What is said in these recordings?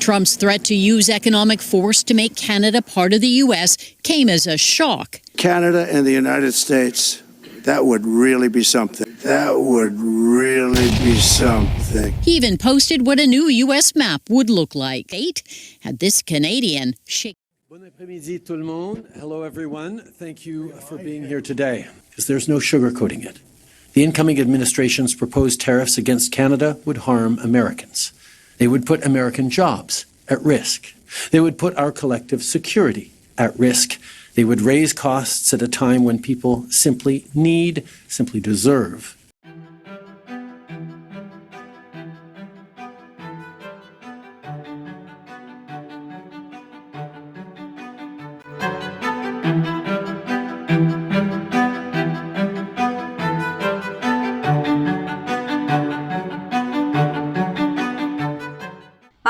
Trump's threat to use economic force to make Canada part of the U.S. came as a shock. Canada and the United States, that would really be something. That would really be something. He even posted what a new U.S. map would look like. Had this Canadian shake. Bon après-midi tout le monde. Hello everyone. Thank you for being here today. Because there's no sugarcoating it. The incoming administration's proposed tariffs against Canada would harm Americans. They would put American jobs at risk. They would put our collective security at risk. They would raise costs at a time when people simply deserve.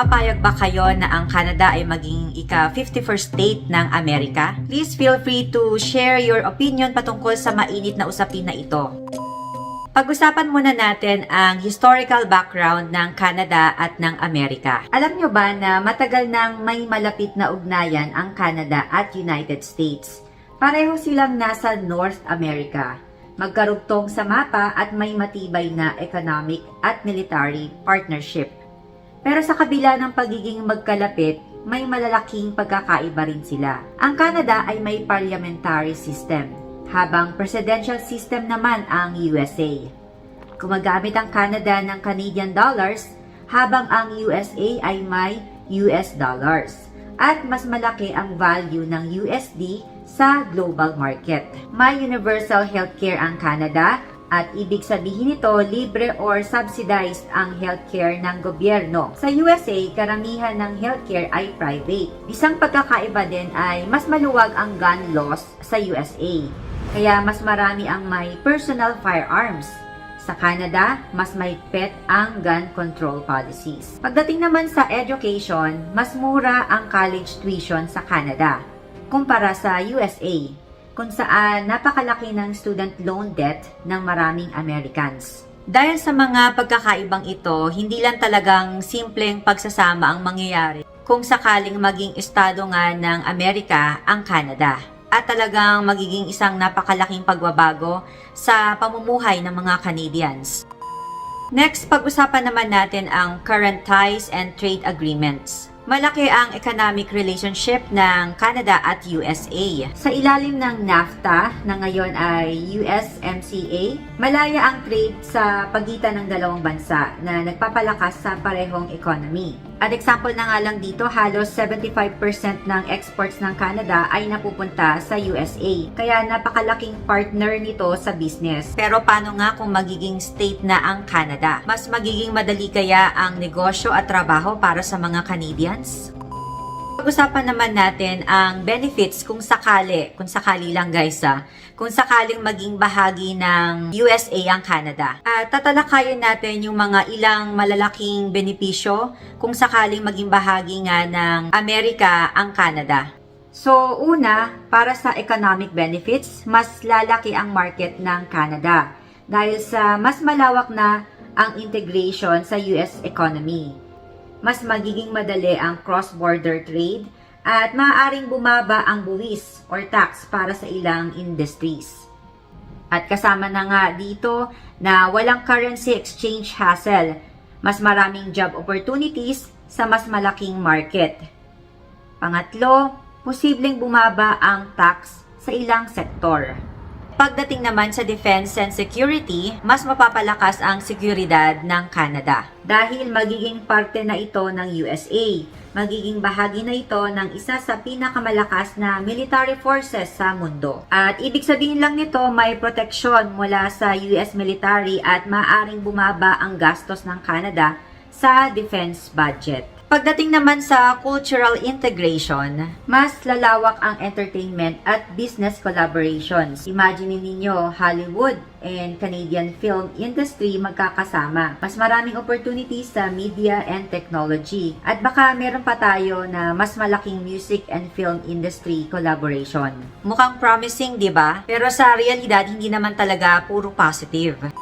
Papayag ba kayo na ang Canada ay maging ika-51st state ng Amerika? Please feel free to share your opinion patungkol sa mainit na usapin na ito. Pag-usapan muna natin ang historical background ng Canada at ng Amerika. Alam nyo ba na matagal nang may malapit na ugnayan ang Canada at United States? Pareho silang nasa North America. Magkarugtong sa mapa at may matibay na economic at military partnership. Pero sa kabila ng pagiging magkalapit, may malalaking pagkakaiba rin sila. Ang Canada ay may parliamentary system, habang presidential system naman ang USA. Gumagamit ang Canada ng Canadian dollars, habang ang USA ay may US dollars. At mas malaki ang value ng USD sa global market. May universal healthcare ang Canada, at ibig sabihin nito, libre or subsidized ang healthcare ng gobyerno. Sa USA, karamihan ng healthcare ay private. Isang pagkakaiba din ay mas maluwag ang gun laws sa USA. Kaya mas marami ang may personal firearms. Sa Canada, mas mahigpit ang gun control policies. Pagdating naman sa education, mas mura ang college tuition sa Canada kumpara sa USA, kung saan napakalaki ng student loan debt ng maraming Americans. Dahil sa mga pagkakaibang ito, hindi lang talagang simpleng pagsasama ang mangyayari kung sakaling maging estado nga ng Amerika ang Canada. At talagang magiging isang napakalaking pagbabago sa pamumuhay ng mga Canadians. Next, pag-usapan naman natin ang current ties and trade agreements. Malaki ang economic relationship ng Canada at USA. Sa ilalim ng NAFTA na ngayon ay USMCA, malaya ang trade sa pagitan ng dalawang bansa na nagpapalakas sa parehong economy. At example na nga lang dito, halos 75% ng exports ng Canada ay napupunta sa USA. Kaya napakalaking partner nito sa business. Pero paano nga kung magiging state na ang Canada? Mas magiging madali kaya ang negosyo at trabaho para sa mga Canadians? Pag-usapan naman natin ang benefits kung sakali lang guys kung sakaling maging bahagi ng USA ang Canada. At tatalakayin natin yung mga ilang malalaking benepisyo kung sakaling maging bahagi nga ng Amerika ang Canada. So una, para sa economic benefits, mas lalaki ang market ng Canada dahil sa mas malawak na ang integration sa US economy. Mas magiging madali ang cross-border trade at maaaring bumaba ang buwis or tax para sa ilang industries. At kasama na nga dito na walang currency exchange hassle, mas maraming job opportunities sa mas malaking market. Pangatlo, posibleng bumaba ang tax sa ilang sektor. Pagdating naman sa defense and security, mas mapapalakas ang seguridad ng Canada. Dahil magiging parte na ito ng USA, magiging bahagi na ito ng isa sa pinakamalakas na military forces sa mundo. At ibig sabihin lang nito, may proteksyon mula sa US military at maaaring bumaba ang gastos ng Canada sa defense budget. Pagdating naman sa cultural integration, mas lalawak ang entertainment at business collaborations. Imagine ninyo, Hollywood and Canadian film industry magkakasama. Mas maraming opportunities sa media and technology. At baka meron pa tayo na mas malaking music and film industry collaboration. Mukhang promising, di ba? Pero sa realidad, hindi naman talaga puro positive.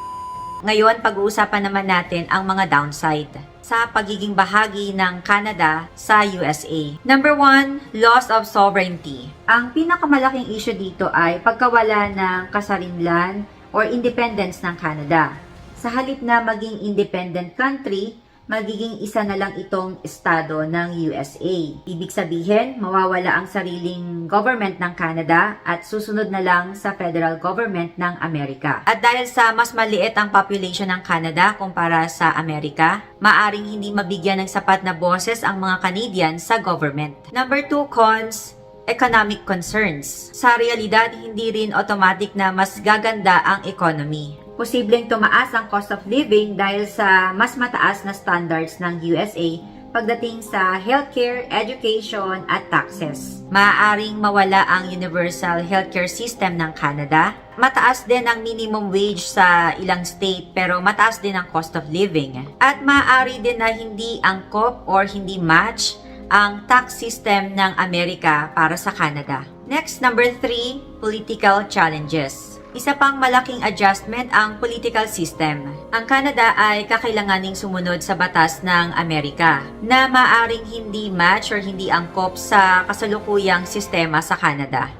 Ngayon, pag-uusapan naman natin ang mga downside sa pagiging bahagi ng Canada sa USA. Number 1, loss of sovereignty. Ang pinakamalaking issue dito ay pagkawala ng kasarinlan or independence ng Canada. Sa halip na maging independent country, magiging isa na lang itong estado ng USA. Ibig sabihin, mawawala ang sariling government ng Canada at susunod na lang sa federal government ng Amerika. At dahil sa mas maliit ang population ng Canada kumpara sa Amerika, maaring hindi mabigyan ng sapat na boses ang mga Canadian sa government. Number 2, cons, economic concerns. Sa realidad, hindi rin automatic na mas gaganda ang economy. Posibleng tumaas ang cost of living dahil sa mas mataas na standards ng USA pagdating sa healthcare, education, at taxes. Maaaring mawala ang universal healthcare system ng Canada. Mataas din ang minimum wage sa ilang state pero mataas din ang cost of living. At maaari din na hindi angkop or hindi match ang tax system ng Amerika para sa Canada. Next, number 3, political challenges. Isa pang malaking adjustment ang political system. Ang Canada ay kakailanganing sumunod sa batas ng Amerika na maaring hindi match or hindi angkop sa kasalukuyang sistema sa Canada.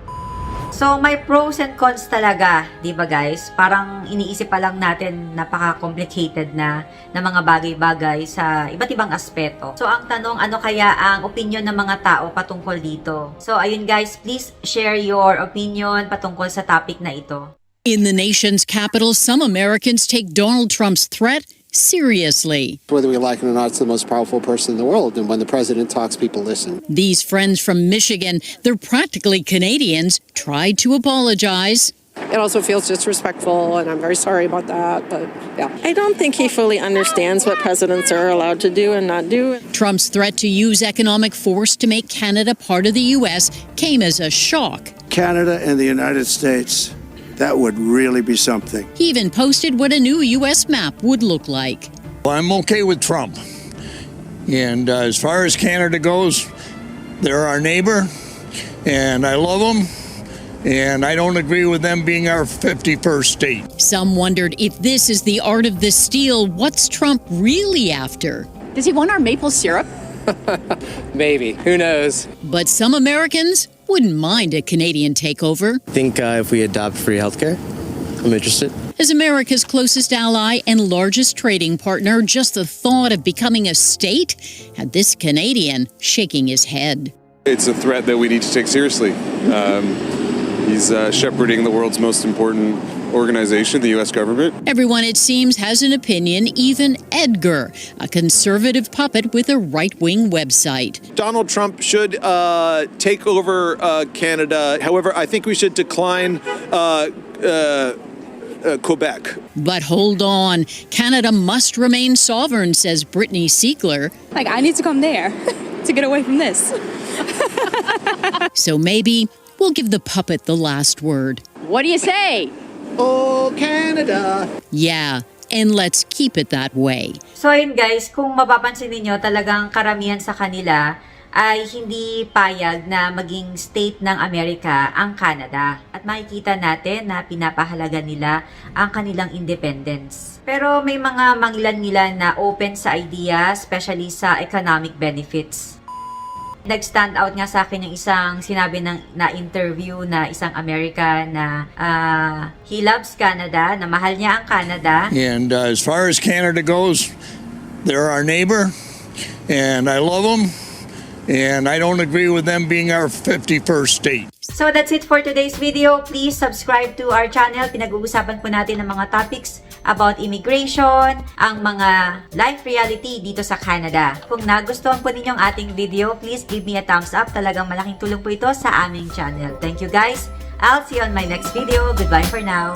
So may pros and cons talaga, di ba guys? Parang iniisip pa lang natin napaka-complicated na mga bagay-bagay sa iba't ibang aspeto. So ang tanong, ano kaya ang opinion ng mga tao patungkol dito? So ayun guys, please share your opinion patungkol sa topic na ito. In the nation's capital, some Americans take Donald Trump's threat seriously. Whether we like it or not, it's the most powerful person in the world. And when the president talks, people listen. These friends from Michigan, they're practically Canadians, tried to apologize. It also feels disrespectful, and I'm very sorry about that, but yeah. I don't think he fully understands what presidents are allowed to do and not do. Trump's threat to use economic force to make Canada part of the U.S. came as a shock. Canada and the United States, that would really be something. He even posted what a new U.S. map would look like. Well, I'm okay with Trump. And as far as Canada goes, they're our neighbor, and I love them, and I don't agree with them being our 51st state. Some wondered if this is the art of the steal, what's Trump really after? Does he want our maple syrup? Maybe. Who knows? But some Americans wouldn't mind a Canadian takeover. I think if we adopt free healthcare, I'm interested. As America's closest ally and largest trading partner, just the thought of becoming a state had this Canadian shaking his head. It's a threat that we need to take seriously. He's shepherding the world's most important organization, the U.S. government. Everyone, it seems, has an opinion, even Edgar, a conservative puppet with a right-wing website. Donald Trump should take over Canada. However, I think we should decline Quebec. But hold on, Canada must remain sovereign, says Brittany Siegler. Like, I need to come there to get away from this. So maybe we'll give the puppet the last word. What do you say? Oh, Canada! Yeah, and let's keep it that way. So ayun guys, kung mapapansin niyo talagang karamihan sa kanila ay hindi payag na maging state ng Amerika ang Canada. At makikita natin na pinapahalaga nila ang kanilang independence. Pero may mga mangilan-ngilan na open sa idea, especially sa economic benefits. Nag-stand out nga sa akin yung isang sinabi na interview na isang American na he loves Canada, na mahal niya ang Canada. And as far as Canada goes, they're our neighbor, and I love them, and I don't agree with them being our 51st state. So that's it for today's video. Please subscribe to our channel. Pinag-uusapan po natin ng mga topics about immigration, ang mga life reality dito sa Canada. Kung nagustuhan po ninyong ating video, please give me a thumbs up. Talagang malaking tulong po ito sa aming channel. Thank you guys. I'll see you on my next video. Goodbye for now.